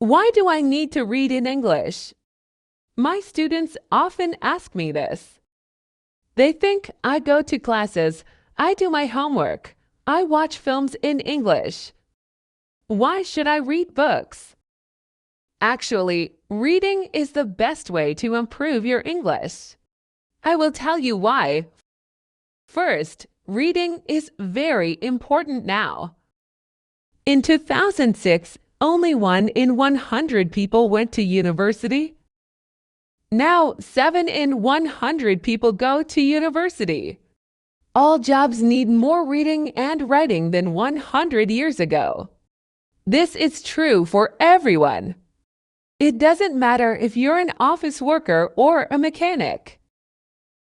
Why do I need to read in English? My students often ask me this. They think I go to classes, I do my homework, I watch films in English. Why should I read books? Actually, reading is the best way to improve your English. I will tell you why. First, reading is very important now. In 2006, only 1 in 100 people went to university. Now, 7 in 100 people go to university. All jobs need more reading and writing than 100 years ago. This is true for everyone. It doesn't matter if you're an office worker or a mechanic.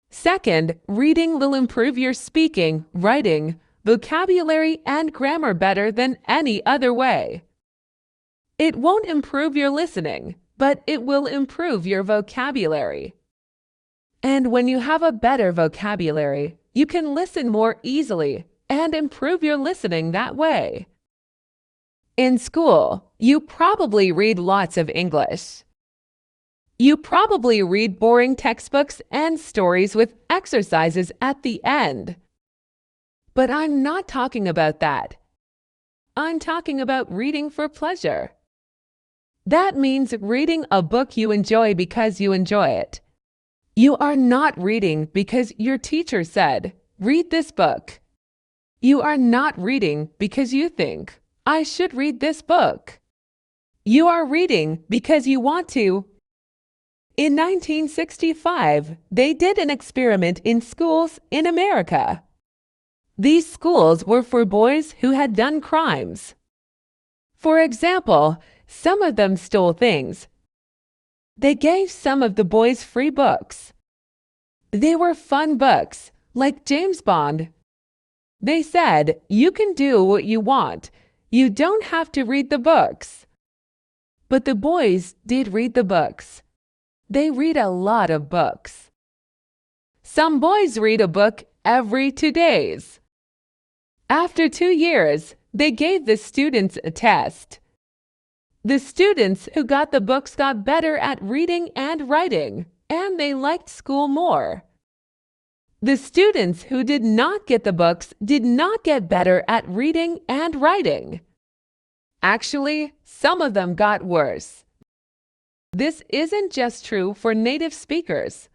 Second, reading will improve your speaking, writing, vocabulary, and grammar better than any other way. It won't improve your listening, but it will improve your vocabulary. And when you have a better vocabulary, you can listen more easily and improve your listening that way. In school, you probably read lots of English. You probably read boring textbooks and stories with exercises at the end. But I'm not talking about that. I'm talking about reading for pleasure. That means reading a book you enjoy because you enjoy it. You are not reading because your teacher said, "Read this book." You are not reading because you think, "I should read this book." You are reading because you want to. In 1965, they did an experiment in schools in America. These schools were for boys who had done crimes. For example, some of them stole things. They gave some of the boys free books. They were fun books, like James Bond. They said, "You can do what you want. You don't have to read the books." But the boys did read the books. They read a lot of books. Some boys read a book every 2 days. After 2 years, they gave the students a test. The students who got the books got better at reading and writing, and they liked school more. The students who did not get the books did not get better at reading and writing. Actually, some of them got worse. This isn't just true for native speakers.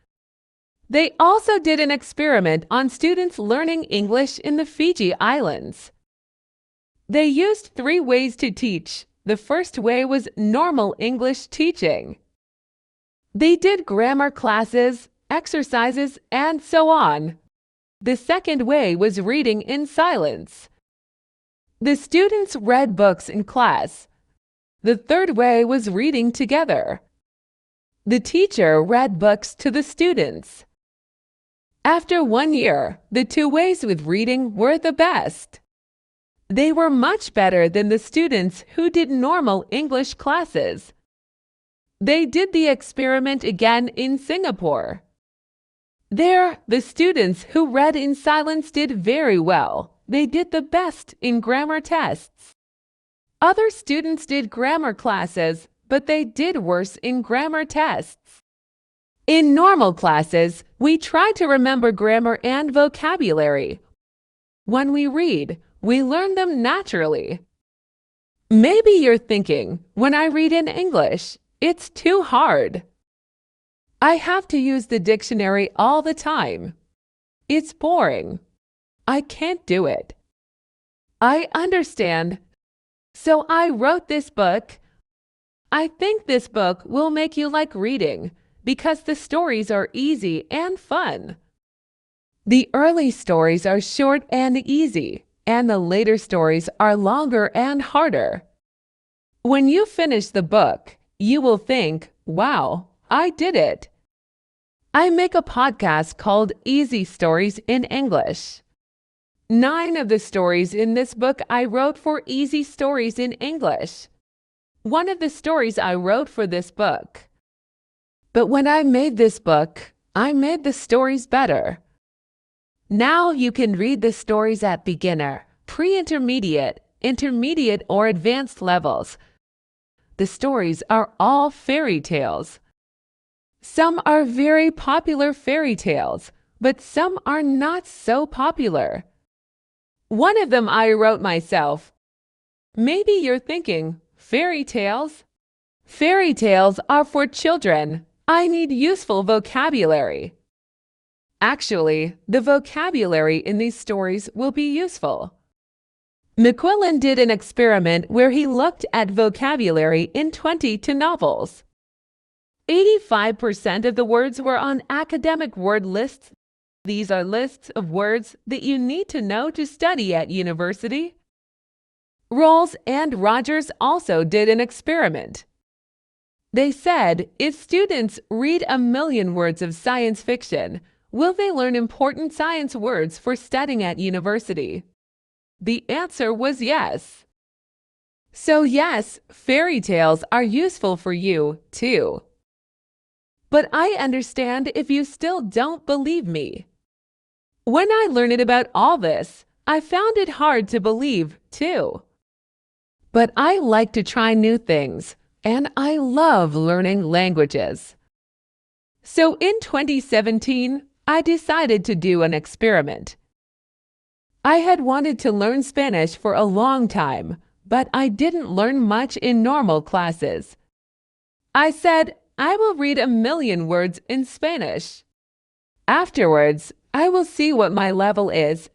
They also did an experiment on students learning English in the Fiji Islands. They used 3 ways to teach. The first way was normal English teaching. They did grammar classes, exercises, and so on. The second way was reading in silence. The students read books in class. The third way was reading together. The teacher read books to the students. After 1 year, the 2 ways with reading were the best. They were much better than the students who did normal English classes. They did the experiment again in Singapore. There, the students who read in silence did very well. They did the best in grammar tests. Other students did grammar classes, but they did worse in grammar tests. In normal classes, we try to remember grammar and vocabulary. When we read, we learn them naturally. Maybe you're thinking, when I read in English, it's too hard. I have to use the dictionary all the time. It's boring. I can't do it. I understand. So I wrote this book. I think this book will make you like reading because the stories are easy and fun. The early stories are short and easy, and the later stories are longer and harder. When you finish the book, you will think, "Wow, I did it." I make a podcast called Easy Stories in English. 9 of the stories in this book I wrote for Easy Stories in English. One of the stories I wrote for this book. But when I made this book, I made the stories better. Now you can read the stories at beginner, pre-intermediate, intermediate, or advanced levels. the stories are all fairy tales. Some are very popular fairy tales, but some are not so popular. One of them I wrote myself. Maybe you're thinking, fairy tales? Fairy tales are for children. I need useful vocabulary. Actually, the vocabulary in these stories will be useful. McQuillan did an experiment where he looked at vocabulary in 20 novels. 85% of the words were on academic word lists. These are lists of words that you need to know to study at university. Rolls and Rogers also did an experiment. They said, if students read 1,000,000 words of science fiction, will they learn important science words for studying at university? The answer was yes. So yes, fairy tales are useful for you, too. But I understand if you still don't believe me. When I learned about all this, I found it hard to believe, too. But I like to try new things, and I love learning languages. So in 2017, I decided to do an experiment. I had wanted to learn Spanish for a long time, but I didn't learn much in normal classes. I said, I will read 1,000,000 words in Spanish. Afterwards, I will see what my level is.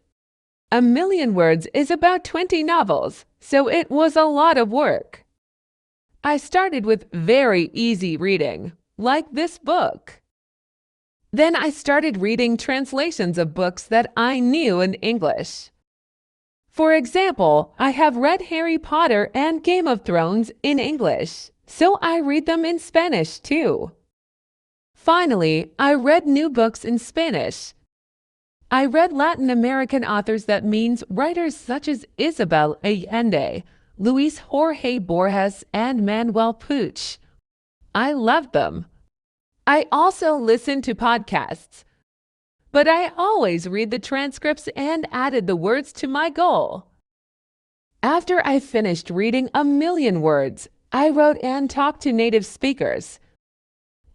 1,000,000 words is about 20 novels, so it was a lot of work. I started with very easy reading, like this book. Then I started reading translations of books that I knew in English. For example, I have read Harry Potter and Game of Thrones in English, so I read them in Spanish too. Finally, I read new books in Spanish. I read Latin American authors, that means writers such as Isabel Allende, Luis Jorge Borges, and Manuel Puig. I loved them. I also listen to podcasts, but I always read the transcripts and added the words to my goal. After I finished reading 1,000,000 words, I wrote and talked to native speakers.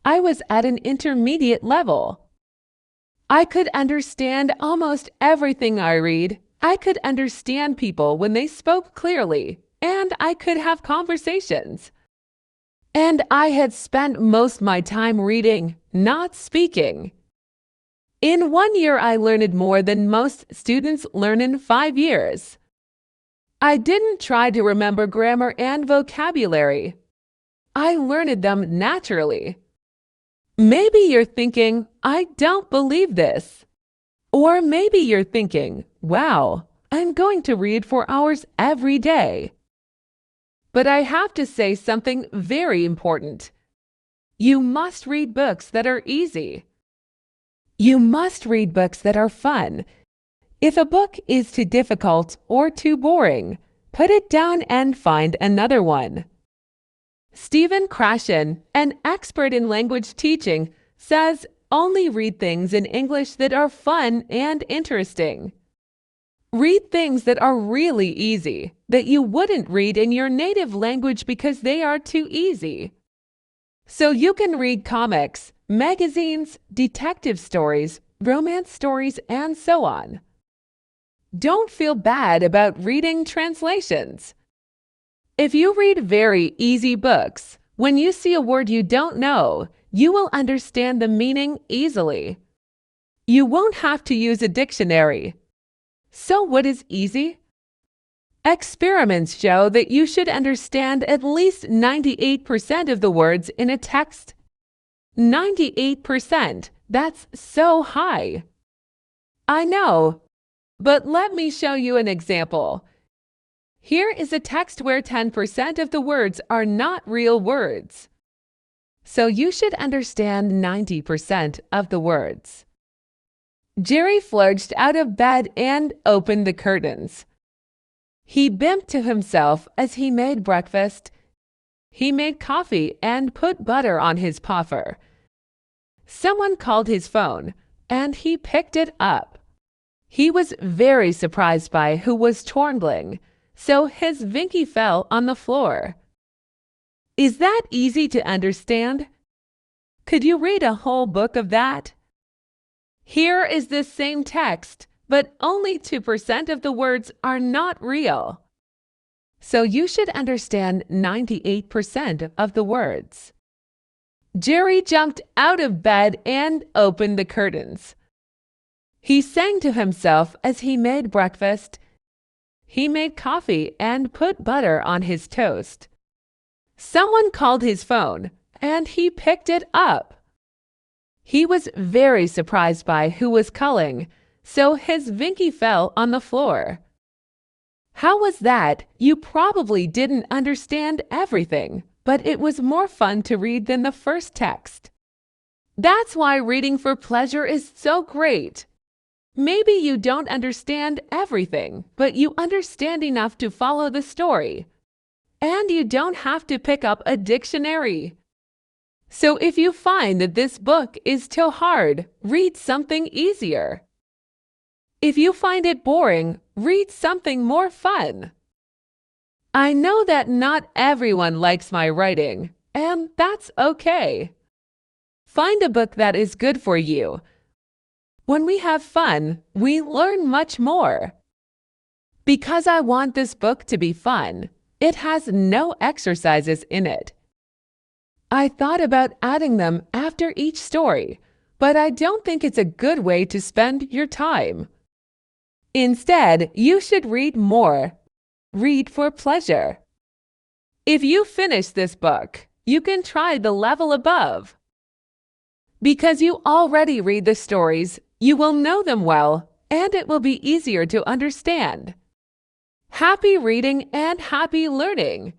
I was at an intermediate level. I could understand almost everything I read. I could understand people when they spoke clearly, and I could have conversations. And I had spent most my time reading, not speaking. In 1 year, I learned more than most students learn in 5 years. I didn't try to remember grammar and vocabulary. I learned them naturally. Maybe you're thinking, I don't believe this. Or maybe you're thinking, wow, I'm going to read for hours every day. But I have to say something very important. You must read books that are easy. You must read books that are fun. If a book is too difficult or too boring, put it down and find another one. Stephen Krashen, an expert in language teaching, says only read things in English that are fun and interesting. Read things that are really easy, that you wouldn't read in your native language because they are too easy. So you can read comics, magazines, detective stories, romance stories, and so on. Don't feel bad about reading translations. If you read very easy books, when you see a word you don't know, you will understand the meaning easily. You won't have to use a dictionary. So what is easy? Experiments show that you should understand at least 98% of the words in a text. 98%, that's so high. I know, but let me show you an example. Here is a text where 10% of the words are not real words. So you should understand 90% of the words. Jerry flourished out of bed and opened the curtains. He bimped to himself as he made breakfast. He made coffee and put butter on his puffer. Someone called his phone, and he picked it up. He was very surprised by who was trembling, so his Vinky fell on the floor. Is that easy to understand? Could you read a whole book of that? Here is this same text, but only 2% of the words are not real. So you should understand 98% of the words. Jerry jumped out of bed and opened the curtains. He sang to himself as he made breakfast. He made coffee and put butter on his toast. Someone called his phone, and he picked it up. He was very surprised by who was calling, so his Vinky fell on the floor. How was that? You probably didn't understand everything, but it was more fun to read than the first text. That's why reading for pleasure is so great. Maybe you don't understand everything, but you understand enough to follow the story. And you don't have to pick up a dictionary. So if you find that this book is too hard, read something easier. If you find it boring, read something more fun. I know that not everyone likes my writing, and that's okay. Find a book that is good for you. When we have fun, we learn much more. Because I want this book to be fun, it has no exercises in it. I thought about adding them after each story, but I don't think it's a good way to spend your time. Instead, you should read more. Read for pleasure. If you finish this book, you can try the level above. Because you already read the stories, you will know them well, and it will be easier to understand. Happy reading and happy learning!